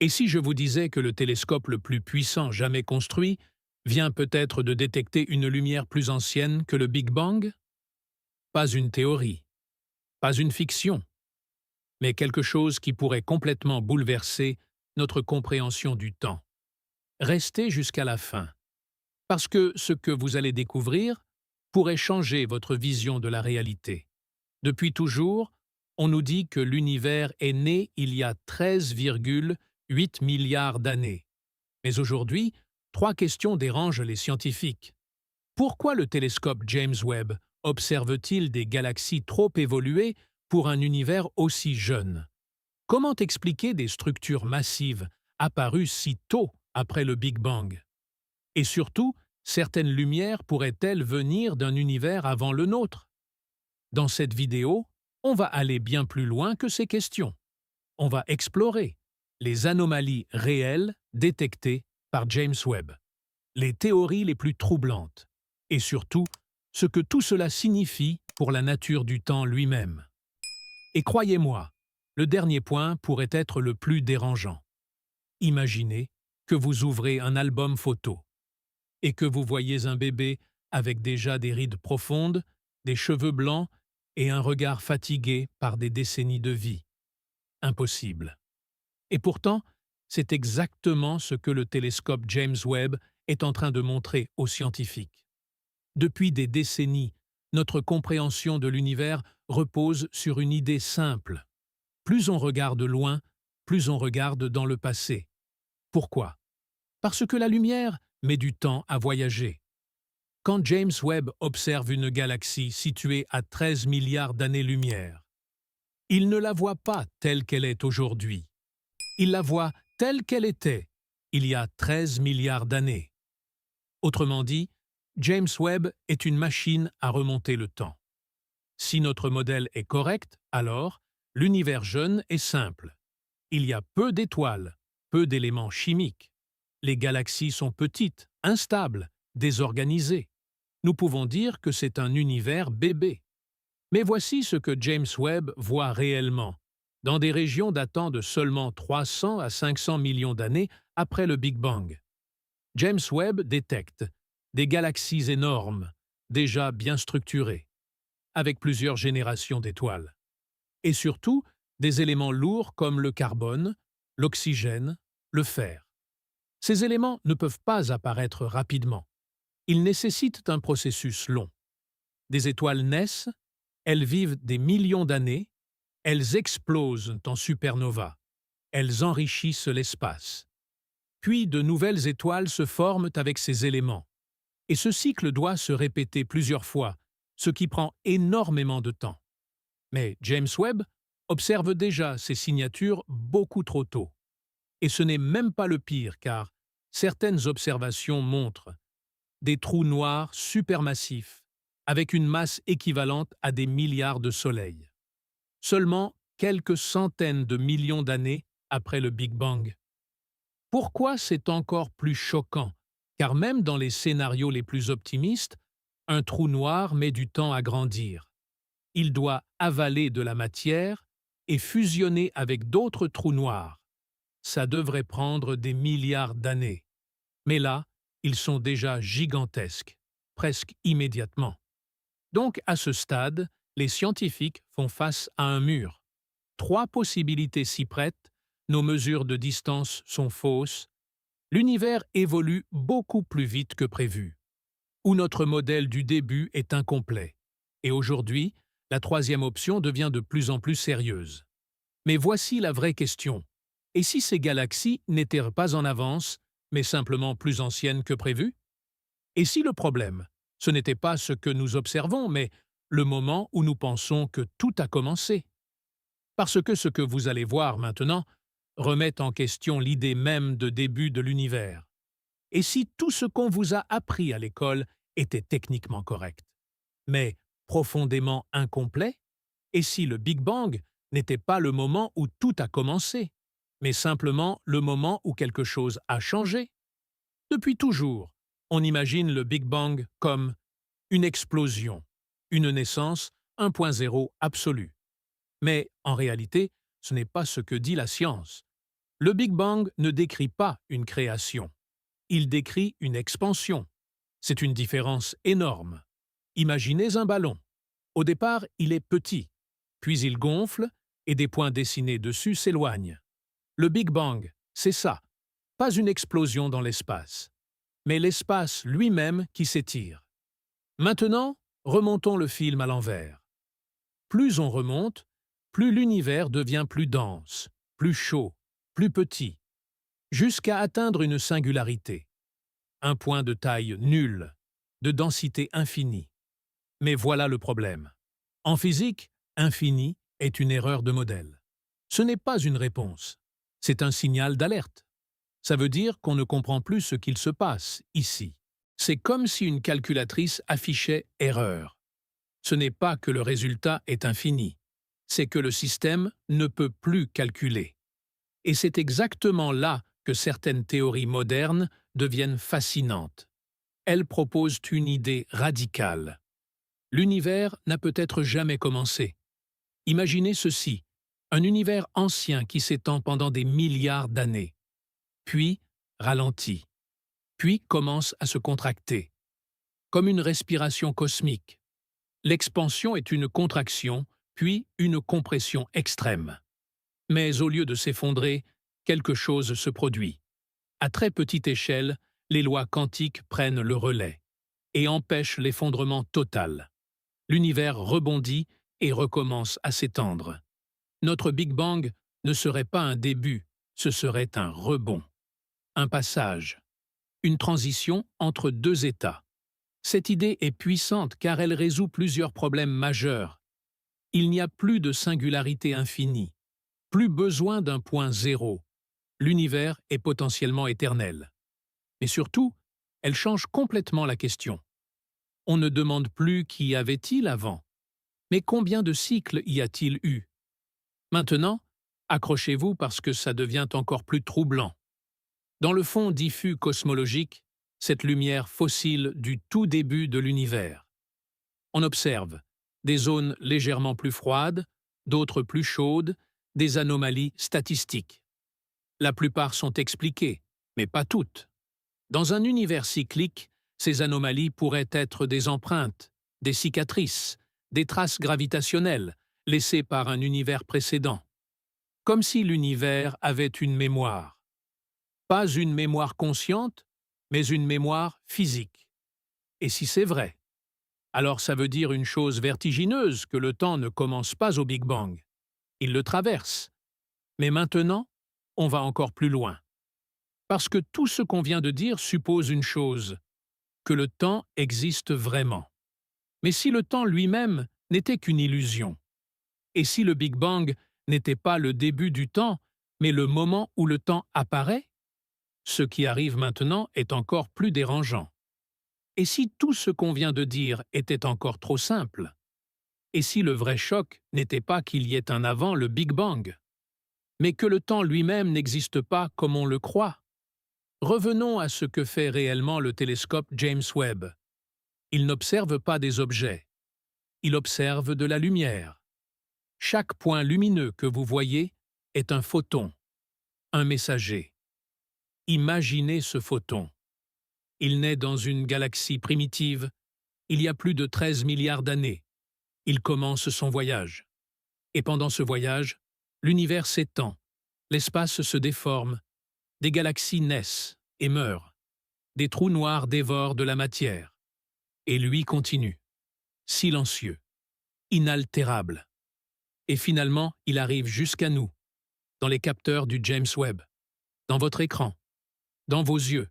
Et si je vous disais que le télescope le plus puissant jamais construit vient peut-être de détecter une lumière plus ancienne que le Big Bang? Pas une théorie, pas une fiction, mais quelque chose qui pourrait complètement bouleverser notre compréhension du temps. Restez jusqu'à la fin, parce que ce que vous allez découvrir pourrait changer votre vision de la réalité. Depuis toujours, on nous dit que l'univers est né il y a 13,8 milliards d'années. Mais aujourd'hui, trois questions dérangent les scientifiques. Pourquoi le télescope James Webb observe-t-il des galaxies trop évoluées pour un univers aussi jeune? Comment expliquer des structures massives apparues si tôt après le Big Bang? Et surtout, certaines lumières pourraient-elles venir d'un univers avant le nôtre? Dans cette vidéo, on va aller bien plus loin que ces questions. On va explorer les anomalies réelles détectées par James Webb, les théories les plus troublantes, et surtout, ce que tout cela signifie pour la nature du temps lui-même. Et croyez-moi, le dernier point pourrait être le plus dérangeant. Imaginez que vous ouvrez un album photo et que vous voyez un bébé avec déjà des rides profondes, des cheveux blancs et un regard fatigué par des décennies de vie. Impossible. Et pourtant, c'est exactement ce que le télescope James Webb est en train de montrer aux scientifiques. Depuis des décennies, notre compréhension de l'univers repose sur une idée simple. Plus on regarde loin, plus on regarde dans le passé. Pourquoi? Parce que la lumière met du temps à voyager. Quand James Webb observe une galaxie située à 13 milliards d'années-lumière, il ne la voit pas telle qu'elle est aujourd'hui. Il la voit telle qu'elle était il y a 13 milliards d'années. Autrement dit, James Webb est une machine à remonter le temps. Si notre modèle est correct, alors l'univers jeune est simple. Il y a peu d'étoiles, peu d'éléments chimiques. Les galaxies sont petites, instables, désorganisées. Nous pouvons dire que c'est un univers bébé. Mais voici ce que James Webb voit réellement, dans des régions datant de seulement 300 à 500 millions d'années après le Big Bang. James Webb détecte des galaxies énormes, déjà bien structurées, avec plusieurs générations d'étoiles. Et surtout, des éléments lourds comme le carbone, l'oxygène, le fer. Ces éléments ne peuvent pas apparaître rapidement. Ils nécessitent un processus long. Des étoiles naissent, elles vivent des millions d'années, elles explosent en supernova, elles enrichissent l'espace. Puis de nouvelles étoiles se forment avec ces éléments. Et ce cycle doit se répéter plusieurs fois, ce qui prend énormément de temps. Mais James Webb observe déjà ces signatures beaucoup trop tôt. Et ce n'est même pas le pire, car certaines observations montrent des trous noirs supermassifs, avec une masse équivalente à des milliards de soleils. Seulement quelques centaines de millions d'années après le Big Bang. Pourquoi c'est encore plus choquant? Car même dans les scénarios les plus optimistes, un trou noir met du temps à grandir. Il doit avaler de la matière et fusionner avec d'autres trous noirs. Ça devrait prendre des milliards d'années. Mais là, ils sont déjà gigantesques, presque immédiatement. Donc, à ce stade, les scientifiques font face à un mur. Trois possibilités s'y prêtent, nos mesures de distance sont fausses, l'univers évolue beaucoup plus vite que prévu, ou notre modèle du début est incomplet. Et aujourd'hui, la troisième option devient de plus en plus sérieuse. Mais voici la vraie question. Et si ces galaxies n'étaient pas en avance, mais simplement plus anciennes que prévu? Et si le problème, ce n'était pas ce que nous observons, mais le moment où nous pensons que tout a commencé? Parce que ce que vous allez voir maintenant remet en question l'idée même de début de l'univers. Et si tout ce qu'on vous a appris à l'école était techniquement correct, mais profondément incomplet? Et si le Big Bang n'était pas le moment où tout a commencé, mais simplement le moment où quelque chose a changé? Depuis toujours, on imagine le Big Bang comme une explosion, une naissance 1.0 absolue. Mais en réalité, ce n'est pas ce que dit la science. Le Big Bang ne décrit pas une création. Il décrit une expansion. C'est une différence énorme. Imaginez un ballon. Au départ, il est petit, puis il gonfle et des points dessinés dessus s'éloignent. Le Big Bang, c'est ça. Pas une explosion dans l'espace, mais l'espace lui-même qui s'étire. Maintenant, remontons le film à l'envers. Plus on remonte, plus l'univers devient plus dense, plus chaud, plus petit, jusqu'à atteindre une singularité. Un point de taille nulle, de densité infinie. Mais voilà le problème. En physique, infini est une erreur de modèle. Ce n'est pas une réponse, c'est un signal d'alerte. Ça veut dire qu'on ne comprend plus ce qu'il se passe ici. C'est comme si une calculatrice affichait « erreur ». Ce n'est pas que le résultat est infini, c'est que le système ne peut plus calculer. Et c'est exactement là que certaines théories modernes deviennent fascinantes. Elles proposent une idée radicale. L'univers n'a peut-être jamais commencé. Imaginez ceci, un univers ancien qui s'étend pendant des milliards d'années, puis ralentit, puis commence à se contracter, comme une respiration cosmique. L'expansion est une contraction, puis une compression extrême. Mais au lieu de s'effondrer, quelque chose se produit. À très petite échelle, les lois quantiques prennent le relais et empêchent l'effondrement total. L'univers rebondit et recommence à s'étendre. Notre Big Bang ne serait pas un début, ce serait un rebond, un passage, une transition entre deux états. Cette idée est puissante car elle résout plusieurs problèmes majeurs. Il n'y a plus de singularité infinie, plus besoin d'un point zéro. L'univers est potentiellement éternel. Mais surtout, elle change complètement la question. On ne demande plus qu'y avait-il avant, mais combien de cycles y a-t-il eu? Maintenant, accrochez-vous parce que ça devient encore plus troublant. Dans le fond diffus cosmologique, cette lumière fossile du tout début de l'univers. On observe des zones légèrement plus froides, d'autres plus chaudes, des anomalies statistiques. La plupart sont expliquées, mais pas toutes. Dans un univers cyclique, ces anomalies pourraient être des empreintes, des cicatrices, des traces gravitationnelles laissées par un univers précédent. Comme si l'univers avait une mémoire. Pas une mémoire consciente, mais une mémoire physique. Et si c'est vrai, alors ça veut dire une chose vertigineuse que le temps ne commence pas au Big Bang. Il le traverse. Mais maintenant, on va encore plus loin. Parce que tout ce qu'on vient de dire suppose une chose, que le temps existe vraiment. Mais si le temps lui-même n'était qu'une illusion, et si le Big Bang n'était pas le début du temps, mais le moment où le temps apparaît, ce qui arrive maintenant est encore plus dérangeant. Et si tout ce qu'on vient de dire était encore trop simple? Et si le vrai choc n'était pas qu'il y ait un avant le Big Bang, mais que le temps lui-même n'existe pas comme on le croit? Revenons à ce que fait réellement le télescope James Webb. Il n'observe pas des objets, il observe de la lumière. Chaque point lumineux que vous voyez est un photon, un messager. Imaginez ce photon. Il naît dans une galaxie primitive, il y a plus de 13 milliards d'années. Il commence son voyage. Et pendant ce voyage, l'univers s'étend, l'espace se déforme, des galaxies naissent et meurent, des trous noirs dévorent de la matière. Et lui continue, silencieux, inaltérable. Et finalement, il arrive jusqu'à nous, dans les capteurs du James Webb, dans votre écran, dans vos yeux.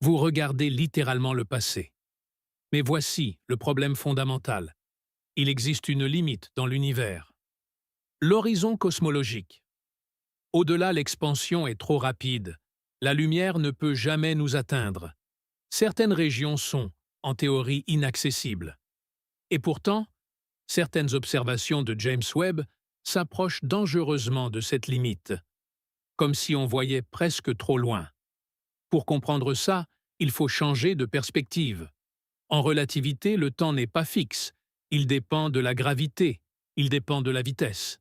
Vous regardez littéralement le passé. Mais voici le problème fondamental. Il existe une limite dans l'univers. L'horizon cosmologique. Au-delà, l'expansion est trop rapide. La lumière ne peut jamais nous atteindre. Certaines régions sont, en théorie, inaccessibles. Et pourtant, certaines observations de James Webb s'approchent dangereusement de cette limite, comme si on voyait presque trop loin. Pour comprendre ça, il faut changer de perspective. En relativité, le temps n'est pas fixe. Il dépend de la gravité, il dépend de la vitesse.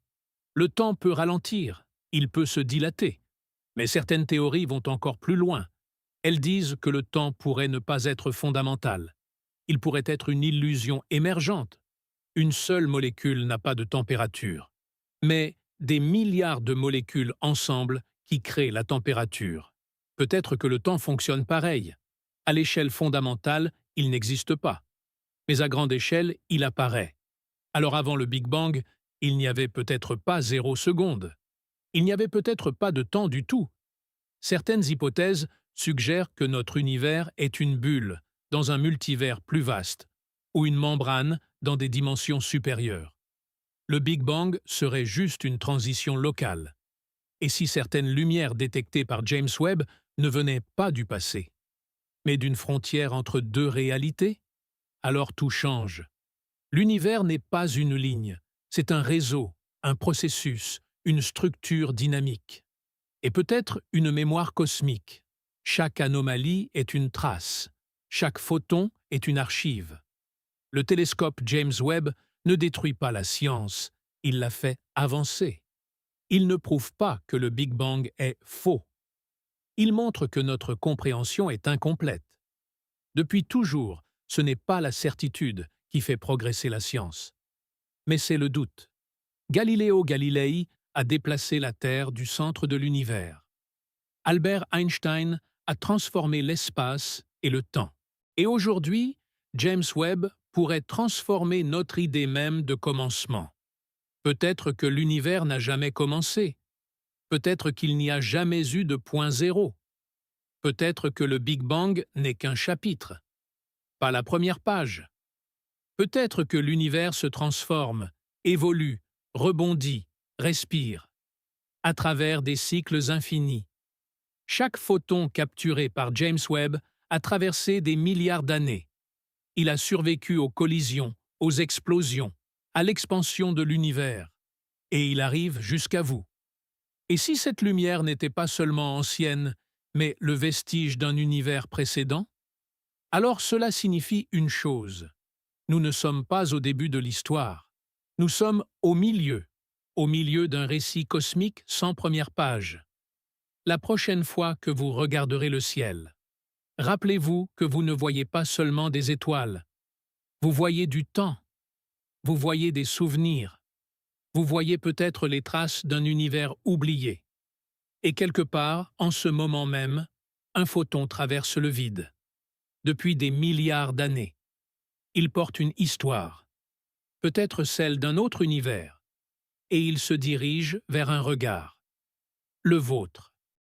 Le temps peut ralentir, il peut se dilater. Mais certaines théories vont encore plus loin. Elles disent que le temps pourrait ne pas être fondamental. Il pourrait être une illusion émergente. Une seule molécule n'a pas de température, mais des milliards de molécules ensemble qui créent la température. Peut-être que le temps fonctionne pareil. À l'échelle fondamentale, il n'existe pas. Mais à grande échelle, il apparaît. Alors avant le Big Bang, il n'y avait peut-être pas 0 seconde. Il n'y avait peut-être pas de temps du tout. Certaines hypothèses suggèrent que notre univers est une bulle dans un multivers plus vaste, ou une membrane dans des dimensions supérieures. Le Big Bang serait juste une transition locale. Et si certaines lumières détectées par James Webb ne venaient pas du passé, mais d'une frontière entre deux réalités, alors tout change. L'univers n'est pas une ligne, c'est un réseau, un processus, une structure dynamique. Et peut-être une mémoire cosmique. Chaque anomalie est une trace, chaque photon est une archive. Le télescope James Webb ne détruit pas la science, il la fait avancer. Il ne prouve pas que le Big Bang est faux. Il montre que notre compréhension est incomplète. Depuis toujours, ce n'est pas la certitude qui fait progresser la science, mais c'est le doute. Galileo Galilei a déplacé la Terre du centre de l'univers. Albert Einstein a transformé l'espace et le temps. Et aujourd'hui, James Webb pourrait transformer notre idée même de commencement. Peut-être que l'univers n'a jamais commencé. Peut-être qu'il n'y a jamais eu de point zéro. Peut-être que le Big Bang n'est qu'un chapitre, pas la première page. Peut-être que l'univers se transforme, évolue, rebondit, respire, à travers des cycles infinis. Chaque photon capturé par James Webb a traversé des milliards d'années. Il a survécu aux collisions, aux explosions, à l'expansion de l'univers. Et il arrive jusqu'à vous. Et si cette lumière n'était pas seulement ancienne, mais le vestige d'un univers précédent, alors cela signifie une chose. Nous ne sommes pas au début de l'histoire. Nous sommes au milieu d'un récit cosmique sans première page. La prochaine fois que vous regarderez le ciel, rappelez-vous que vous ne voyez pas seulement des étoiles. Vous voyez du temps. Vous voyez des souvenirs. Vous voyez peut-être les traces d'un univers oublié. Et quelque part, en ce moment même, un photon traverse le vide. Depuis des milliards d'années. Il porte une histoire, peut-être celle d'un autre univers, et il se dirige vers un regard, le vôtre.